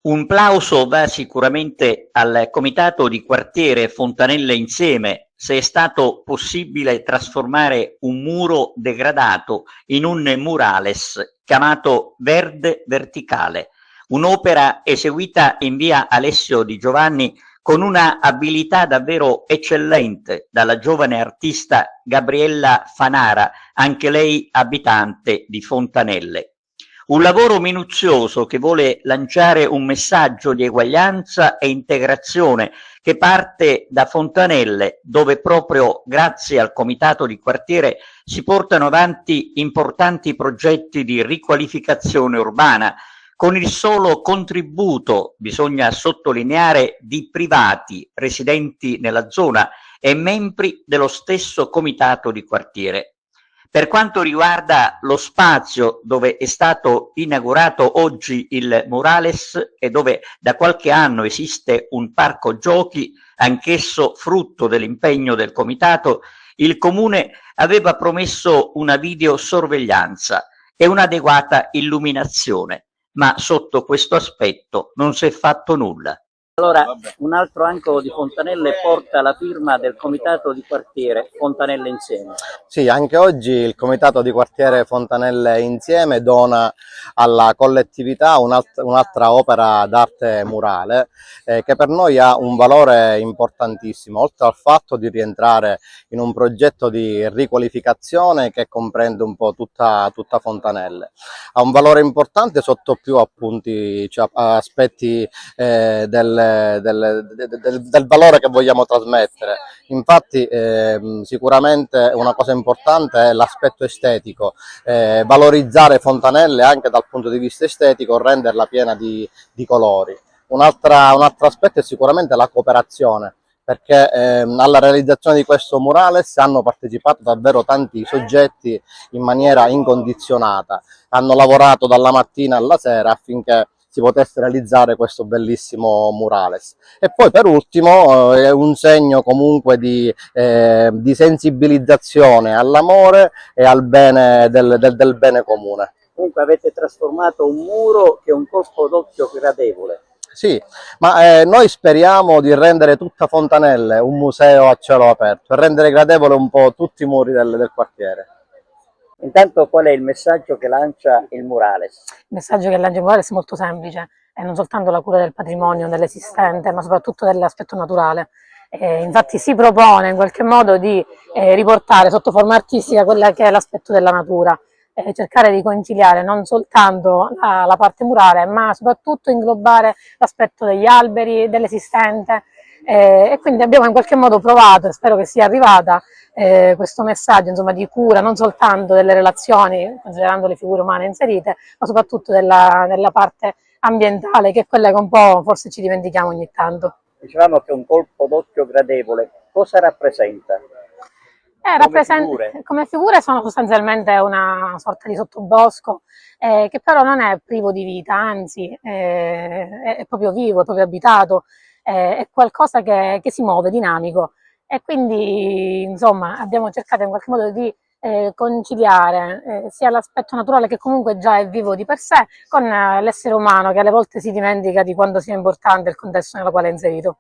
Un plauso va sicuramente al comitato di quartiere Fontanelle Insieme, se è stato possibile trasformare un muro degradato in un murales chiamato Verde Verticale, un'opera eseguita in via Alessio Di Giovanni con una abilità davvero eccellente dalla giovane artista Gabriella Fanara, anche lei abitante di Fontanelle. Un lavoro minuzioso che vuole lanciare un messaggio di eguaglianza e integrazione che parte da Fontanelle, dove proprio grazie al comitato di quartiere si portano avanti importanti progetti di riqualificazione urbana, con il solo contributo, bisogna sottolineare, di privati residenti nella zona e membri dello stesso comitato di quartiere. Per quanto riguarda lo spazio dove è stato inaugurato oggi il murales e dove da qualche anno esiste un parco giochi, anch'esso frutto dell'impegno del comitato, il comune aveva promesso una videosorveglianza e un'adeguata illuminazione, ma sotto questo aspetto non si è fatto nulla. Allora, un altro angolo di Fontanelle porta la firma del comitato di quartiere Fontanelle Insieme. Sì, anche oggi il comitato di quartiere Fontanelle Insieme dona alla collettività un'altra opera d'arte murale che per noi ha un valore importantissimo, oltre al fatto di rientrare in un progetto di riqualificazione che comprende un po' tutta Fontanelle. Ha un valore importante sotto più appunti, cioè, aspetti del valore che vogliamo trasmettere. Infatti sicuramente una cosa importante è l'aspetto estetico, valorizzare Fontanelle anche dal punto di vista estetico, renderla piena di colori. Un altro aspetto è sicuramente la cooperazione, perché alla realizzazione di questo murales hanno partecipato davvero tanti soggetti in maniera incondizionata, hanno lavorato dalla mattina alla sera affinché si potesse realizzare questo bellissimo murales. E poi per ultimo è un segno comunque di sensibilizzazione all'amore e al bene del bene comune. Comunque avete trasformato un muro che è un colpo d'occhio gradevole. Sì, ma noi speriamo di rendere tutta Fontanelle un museo a cielo aperto e rendere gradevole un po' tutti i muri del quartiere. Intanto qual è il messaggio che lancia il murales? Il messaggio che lancia il murales è molto semplice, è non soltanto la cura del patrimonio, dell'esistente, ma soprattutto dell'aspetto naturale. Infatti si propone in qualche modo di riportare sotto forma artistica quella che è l'aspetto della natura, cercare di conciliare non soltanto la parte murale, ma soprattutto inglobare l'aspetto degli alberi, dell'esistente, e quindi abbiamo in qualche modo provato, e spero che sia arrivata, questo messaggio, insomma, di cura non soltanto delle relazioni, considerando le figure umane inserite, ma soprattutto della parte ambientale, che è quella che un po' forse ci dimentichiamo ogni tanto. Dicevamo che è un colpo d'occhio gradevole, cosa rappresenta? Come figure sono sostanzialmente una sorta di sottobosco che però non è privo di vita, anzi è proprio vivo, è proprio abitato, è qualcosa che si muove, dinamico, e quindi insomma abbiamo cercato in qualche modo di conciliare sia l'aspetto naturale, che comunque già è vivo di per sé, con l'essere umano, che alle volte si dimentica di quanto sia importante il contesto nel quale è inserito.